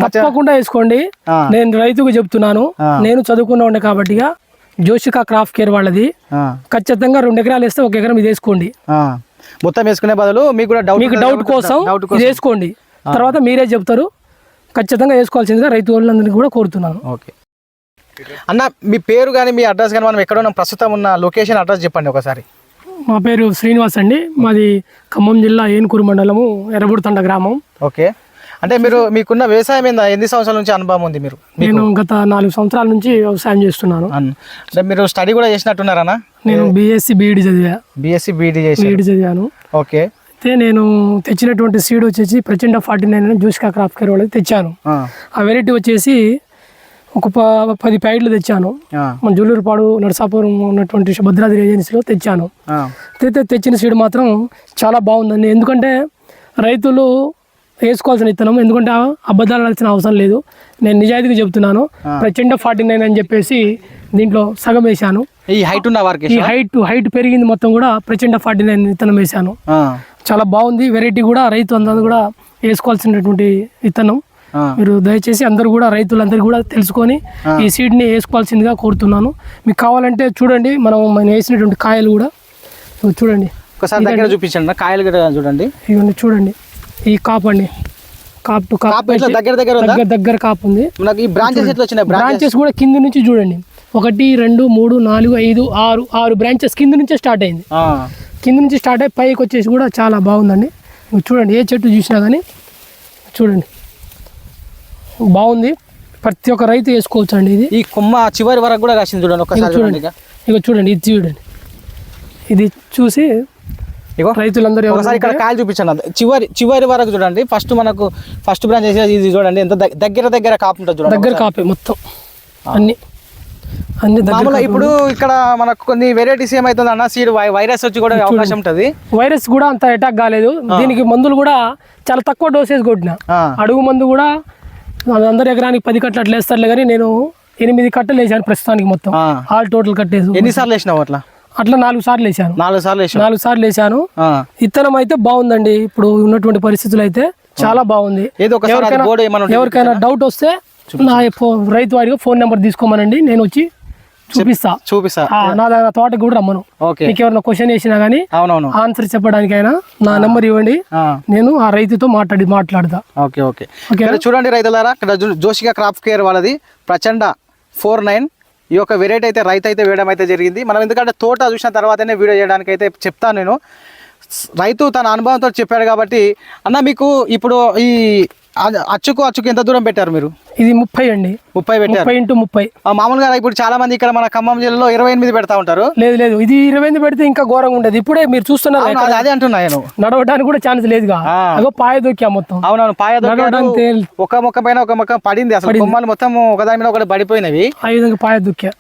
తప్పకుండా వేసుకోండి. నేను రైతుకు చెప్తున్నాను, నేను చదువుకున్నా ఉండే కాబట్టి జోషికా క్రాప్ కేర్ వాళ్ళది ఖచ్చితంగా 2 ఎకరాలు వేస్తే 1 ఎకరం ఇది వేసుకోండి. మొత్తం వేసుకునే బదులు మీకు డౌట్ కోసం ఇది వేసుకోండి. తర్వాత మీరే చెప్తారు. ఖచ్చితంగా వేసుకోవాల్సిందిగా రైతు వాళ్ళందరినీ కూడా కోరుతున్నాను. ఓకే అన్న, మీ పేరు కానీ మీ అడ్రస్ కానీ మనం ఎక్కడ ఉన్నాం, ప్రస్తుతం ఉన్న లొకేషన్ అడ్రస్ చెప్పండి ఒకసారి. మా పేరు శ్రీనివాస్ అండి. మాది ఖమ్మం జిల్లా ఏనుకూరు మండలము ఎర్రబుడితండ గ్రామం. ఓకే, అంటే మీకున్న వ్యవసాయం ఏందా, ఎన్ని సంవత్సరాల నుంచి అనుభవం ఉంది మీరు? నేను గత 4 సంవత్సరాల నుంచి వ్యవసాయం చేస్తున్నాను. అంటే మీరు స్టడీ కూడా చేసినట్టున్నారన్నా? నేను బీఎస్సీ బీఈడి చదివాను. ఓకే, అయితే నేను తెచ్చినటువంటి సీడ్ వచ్చేసి ప్రచండ 49 జోషికా క్రాప్ కేర్ వాళ్ళది తెచ్చాను. ఆ వెరైటీ వచ్చేసి ఒక 10 ప్యాకెట్లు తెచ్చాను. మన జూలూరుపాడు నరసాపురం ఉన్నటువంటి భద్రాద్రి ఏజెన్సీలో తెచ్చాను. తెచ్చిన సీడ్ మాత్రం చాలా బాగుందండి. ఎందుకంటే రైతులు వేసుకోవాల్సిన విత్తనం, ఎందుకంటే అబద్ధాలు ఆడాల్సిన అవసరం లేదు. నేను నిజాయితీగా చెప్తున్నాను. ప్రచండ 49 అని చెప్పేసి దీంట్లో సగం వేశాను. ఈ హైట్ ఉన్న వారికి ఈ హైట్ పెరిగింది మొత్తం కూడా ప్రచండ 49 విత్తనం వేశాను. చాలా బాగుంది వెరైటీ కూడా. రైతు అందరూ కూడా వేసుకోవాల్సినటువంటి విత్తనం. మీరు దయచేసి అందరూ కూడా రైతులందరూ కూడా తెలుసుకొని ఈ సీడ్ని వేసుకోవాల్సిందిగా కోరుతున్నాను. మీకు కావాలంటే చూడండి, మనం వేసినటువంటి కాయలు కూడా చూడండి. ఒకసారి దగ్గర చూపించండి, కాయలు కూడా చూడండి. ఇవన్నీ చూడండి. ఈ కాపు అండి, కాప్ టు కాప్ దగ్గర కాపు ఉంది. బ్రాంచెస్ కూడా కింద నుంచి చూడండి. 1 2 3 4 5 6 బ్రాంచెస్ కింద నుంచే స్టార్ట్ అయింది. కింద నుంచి స్టార్ట్ అయ్యి పైకి వచ్చేసి కూడా చాలా బాగుందండి. చూడండి, ఏ చెట్టు చూసినా కానీ చూడండి బాగుంది. ప్రతి ఒక్క రైతు వేసుకోవచ్చు అండి. ఇది ఈ కొమ్మ చివరి వరకు కూడా రాసింది చూడండి. ఒకసారి చూడండి, ఇక చూడండి, ఇది చూడండి. ఇది చూసి రైతులందరూ ఒకసారి ఇక్కడ కాయలు చూపించండి. చివరి వరకు చూడండి. ఫస్ట్ బ్రాంచ్ చేసేది ఇది చూడండి. ఎంత దగ్గర కాపు ఉంటుంది చూడండి. దగ్గర కాపే మొత్తం అన్ని. మామూలుగా ఇప్పుడు ఇక్కడ మనకు కొన్ని వెరైటీస్ ఏమైతుంది అన్న, సీడ్ వైరస్ వచ్చి కూడా అవకాశం ఉంటుంది. వైరస్ కూడా అంత అటాక్ కాలేదు. దీనికి మందులు కూడా చాలా తక్కువ డోసేజ్ కొట్టిన. అడుగు మందు కూడా అందరి ఎకరానికి 10 కట్టలు అట్లా వేస్తారులే, కానీ నేను 8 కట్టలు వేసాను ప్రస్తుతానికి. మొత్తం ఆల్ టోటల్ కట్టేసి ఎన్నిసార్లు వేసినావు? అట్లా 4 సార్లు వేసాను. 4 సార్లు వేసాను. విత్తనం అయితే బాగుందండి. ఇప్పుడు ఉన్నటువంటి పరిస్థితులు అయితే చాలా బాగుంది. ఎవరికైనా డౌట్ వస్తే నా రైతు వారికి ఫోన్ నెంబర్ తీసుకోమనండి, నేను వచ్చి చూపిస్తా. నా తోటకి కూడా రమ్మను. మీకు ఎవరైనా క్వశ్చన్ వేసినా గానీ ఆన్సర్ చెప్పడానికైనా నా నెంబర్ ఇవ్వండి, నేను ఆ రైతుతో మాట్లాడతా. ఓకే చూడండి రైతులారా, ఇక్కడ జోషికా క్రాప్ కేర్ వాళ్ళది ప్రచండ 49 ఈ యొక్క వెరైటీ అయితే రైతు అయితే వేయడం అయితే జరిగింది. మనం ఎందుకంటే తోట చూసిన తర్వాతనే వీడియో చేయడానికి అయితే చెప్తాను. నేను రైతు తన అనుభవంతో చెప్పాడు కాబట్టి. అన్న, మీకు ఇప్పుడు ఈ అచ్చుకు ఎంత దూరం పెట్టారు మీరు? ఇది 30 అండి. 30 పెట్టారు. 30 × 30. మామూలుగా ఇప్పుడు చాలా మంది ఇక్కడ మన ఖమ్మం జిల్లాలో 28 పెడతా ఉంటారు. లేదు, ఇది 28 పెడితే ఇంకా ఘోరంగా ఉండదు. ఇప్పుడే మీరు చూస్తున్నారు, అదే అంటున్నా నేను. నడవడానికి కూడా ఛాన్స్ లేదుగా. అదో పాయ దొక్కా మొత్తం. అవునవును, పాయ ఒక మొక్క పైన ఒక మొక్క పడింది. అసలు కొమ్మలు మొత్తం ఒకదాని మీద ఒకటి పడిపోయినవి. ఆ విధంగా పాయ దొక్కా.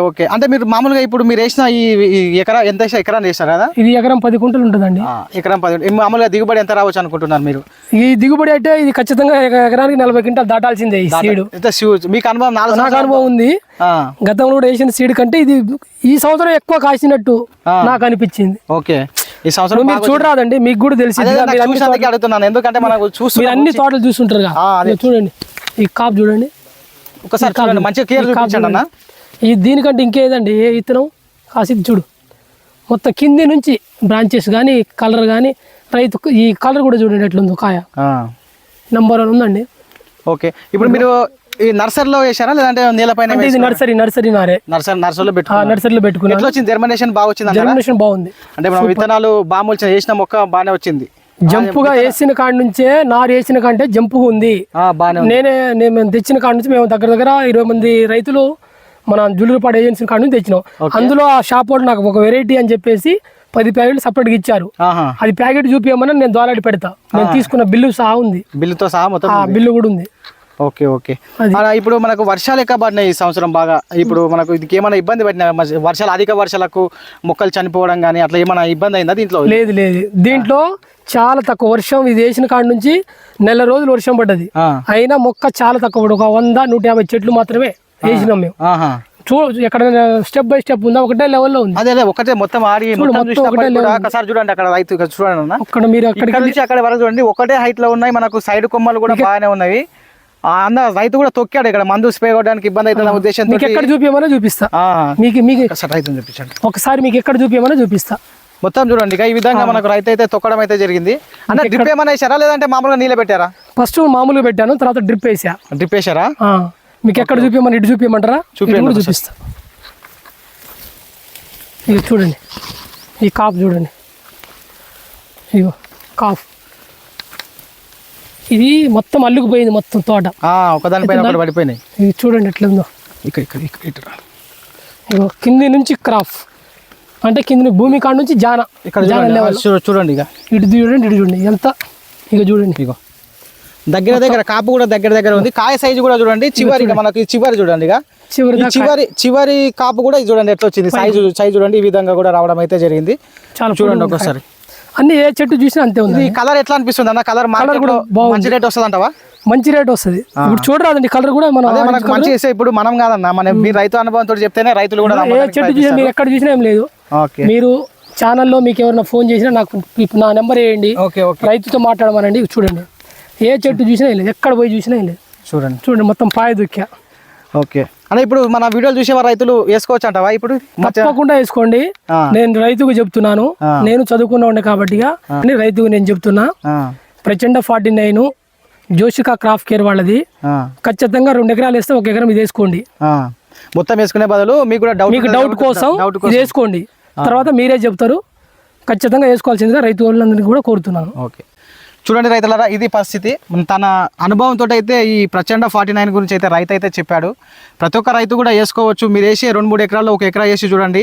ఓకే అంటే మీరు మామూలుగా ఇప్పుడు మీరు వేసిన ఈ ఎకరాన్ని వేస్తారు కదా? ఇది ఎకరం 10 కుంటలు ఉంటుందండి. ఎకరం 10. మామూలుగా దిగుబడి ఎంత రావచ్చు అనుకుంటున్నారు మీరు? ఈ దిగుబడి అయితే ఇది ఖచ్చితంగా ఎకరానికి 40 క్వింటాలు దాటాల్సిందే. ఈ సీడ్ మీకు అనుభవం? నాకు అనుభవం ఉంది. గతంలో కూడా వేసిన సీడ్ కంటే ఇది ఈ సంవత్సరం ఎక్కువ కాసినట్టు నాకు అనిపించింది. ఓకే, ఈ సంవత్సరం మీరు చూడరాదండి, మీకు కూడా తెలిసింది. అడుగుతున్నాను ఎందుకంటే మనకు మీరు అన్ని తోటలు చూస్తుంటారు. చూడండి, ఈ కాపు చూడండి ఒకసారి, చూడండి మంచిగా కేర్ చూపించండి అన్న. ఈ దీనికంటే ఇంకేదండి ఏ విత్తనం కాసిద్ది చూడు. మొత్తం కింది నుంచి బ్రాంచెస్ కానీ కలర్ కానీ రైతు ఈ కలర్ కూడా చూడండి ఎట్లుందో. కాయ నంబర్ 1 ఉందండి. ఓకే, ఇప్పుడు మీరు ఈ నర్సరీలో వేసారా లేదంటే నేలపైన? ఇది నర్సరీ నారే. నర్సరీలో పెట్టుకున్నా. ఎట్లా వచ్చింది? జర్మినేషన్ బాగా వచ్చింది? జర్మినేషన్ బాగుంది. అంటే మనం విత్తనాలు బాగా వేసిన మొక్క బాగానే వచ్చింది. జంపుగా వేసిన కాడ నుంచే నారు వేసిన కంటే జంపుగా ఉంది. నేను తెచ్చిన కాడ నుంచి మేము దగ్గర 20 మంది రైతులు మన జూలూరుపాడు ఏజెన్సీ కాడ నుంచి తెచ్చినాం. అందులో ఆ షాప్ వాడు నాకు ఒక వెరైటీ అని చెప్పేసి 10 ప్యాకెట్లు సపరేట్గా ఇచ్చారు. అది ప్యాకెట్ చూపించమని నేను దోలాడి పెడతా. నేను తీసుకున్న బిల్లు సహా ఉంది. బిల్లుతో సహా మొత్తం బిల్లు కూడా ఉంది. ఓకే ఇప్పుడు మనకు వర్షాలు ఎక్కడ పడినాయి ఈ సంవత్సరం బాగా? ఇప్పుడు మనకు ఇది ఏమైనా ఇబ్బంది పడినా? అధిక వర్షాలకు మొక్కలు చనిపోవడం కానీ అట్లా ఏమైనా ఇబ్బంది అయిందా దీంట్లో? లేదు, దీంట్లో చాలా తక్కువ వర్షం. ఇది వేసిన కాడ నుంచి నెల రోజులు వర్షం పడ్డది. అయినా మొక్క చాలా తక్కువ, ఒక 100-150 చెట్లు మాత్రమే వేసినాం మేము. ఎక్కడ స్టెప్ బై స్టెప్ ఉందా? ఒకటే లెవెల్లో ఉంది. అదే ఒకటే మొత్తం ఒకసారి చూడండి అక్కడ రైతు చూడండి. అక్కడ మీరు అక్కడ నుంచి అక్కడ వరకు చూడండి, ఒకటే హైట్ లో ఉన్నాయి. మనకు సైడ్ కొమ్మలు కూడా బాగానే ఉన్నాయి. అన్న రైతు కూడా తొక్కాడు ఇక్కడ మందు స్ప్రే కొట్టడానికి ఇబ్బంది అవుతుంది ఉద్దేశంతో మీకు ఎక్కడ చూపించమని చూపిస్తా మీకు ఒకసారి రైతుని చూపించండి. ఒకసారి మీకు ఎక్కడ చూపించమని చూపిస్తా. మొత్తం చూడండి ఇక ఈ విధంగా మనకు రైతు అయితే తొక్కడం అయితే జరిగింది. అన్న డ్రిప్ ఏమైనా వేసారా లేదంటే మామూలుగా నీళ్ళ పెట్టారా? ఫస్ట్ మామూలుగా పెట్టాను, తర్వాత డ్రిప్ వేసా. డ్రిప్ వేసారా? మీకు ఎక్కడ చూపించమని ఇటు చూపించమంటారా? కూడా చూపిస్తా. ఇది చూడండి, ఈ కాపు చూడండి, ఇగో కాపు ఇది మొత్తం అల్లుకుపోయింది మొత్తం తోట. ఒకదానిపైన ఒకటి పడిపోయినాయి. ఇది చూడండి ఎట్లా ఉందో. ఇగో కింది నుంచి క్రాప్ అంటే కింది భూమి కాడ నుంచి జాన ఇక్కడ చూడండి ఇక ఇటు చూడండి, ఇటు చూడండి ఎంత ఇక చూడండి. ఇగో దగ్గర దగ్గర కాపు కూడా దగ్గర దగ్గర ఉంది. కాయ సైజు కూడా చూడండి, చివరి మనకి చివరి చూడండి ఇక చివరి కాపు కూడా చూడండి ఎట్లా వచ్చింది. సైజు చూడండి ఈ విధంగా కూడా రావడం అయితే జరిగింది. చాలా చూడండి ఒకసారి. అన్ని ఏ చెట్టు చూసినా అంతే ఉంది. కలర్ ఎట్లా అనిపిస్తుంది అన్న? కలర్ కూడా మంచి రేట్ వస్తుంది అంటవా? మంచి రేట్ వస్తుంది. ఇప్పుడు చూడరాదండి కలర్ కూడా మనకు మంచి చేస్తే ఇప్పుడు మనం కాదన్నా, మన మీ రైతు అనుభవంతో చెప్తేనే రైతులు కూడా ఏ చెట్టు చూసినా మీరు ఎక్కడ చూసినా ఏం లేదు. మీరు ఛానల్లో మీకు ఎవరైనా ఫోన్ చేసినా నాకు నా నెంబర్ వేయండి, రైతుతో మాట్లాడమనండి. చూడండి ఏ చెట్టు చూసినా ఏం లేదు, ఎక్కడ పోయి చూసినా ఏం లేదు. చూడండి మొత్తం పాయ దుక్కా. ఓకే అన్న, ఇప్పుడు మన వీడియోలు చూసే రైతులు వేసుకోవచ్చు అంటవా? ఇప్పుడు తప్పకుండా వేసుకోండి. నేను రైతుకు చెప్తున్నాను, నేను చదువుకున్నా ఉండే కాబట్టి రైతుకు నేను చెప్తున్నా. ప్రచండ 49 జోషికా క్రాప్ కేర్ వాళ్ళది. ఖచ్చితంగా 2 ఎకరాలు వేస్తే 1 ఎకరం ఇది వేసుకోండి. మొత్తం వేసుకునే బదులు మీకు డౌట్ కోసం ఇది వేసుకోండి. తర్వాత మీరే చెప్తారు. ఖచ్చితంగా వేసుకోవాల్సిందిగా రైతు వాళ్ళందరినీ కూడా కోరుతున్నాను. ఓకే చూడండి రైతులారా, ఇది పరిస్థితి. తన అనుభవంతో అయితే ఈ ప్రచండ 49 గురించి అయితే రైతు అయితే చెప్పాడు. ప్రతి ఒక్క రైతు కూడా వేసుకోవచ్చు. మీరు వేసే 2-3 ఎకరాల్లో 1 ఎకరా వేసి చూడండి.